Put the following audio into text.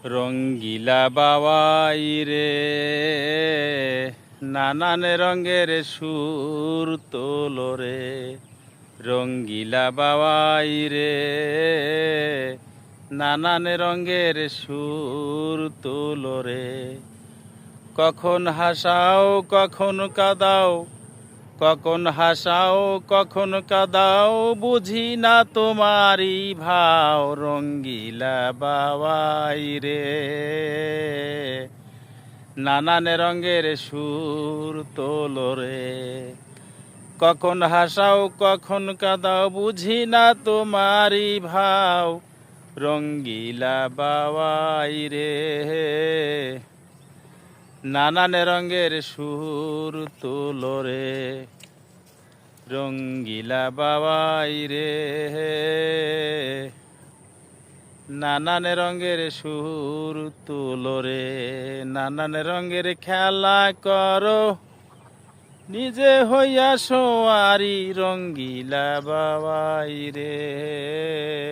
রঙ্গিলা বাবাই রে, নানান রঙের সুর তোলো রে। রঙ্গিলা বাবাই রে, নানান রঙের সুর তোলো রে। কখন হাসাও কখন কাঁদাও, কখন হাসাও কখন কাঁদাও, বুঝি না তোমারই ভাও। রঙ্গিলা বাবাই রে, নানান রঙের সুর তোলো রে। কখন হাসাও কখন কাঁদাও, বুঝি না তোমারই ভাও। রঙ্গিলা বাবাই রে, নানান রঙের সুর তোলো রে। রঙ্গিলা বাবাই রে, নানান রঙের সুর তোলো রে। নানান রঙের খেলা করো, নিজে হইয়া সোয়ারি। রঙ্গিলা বাবাই রে।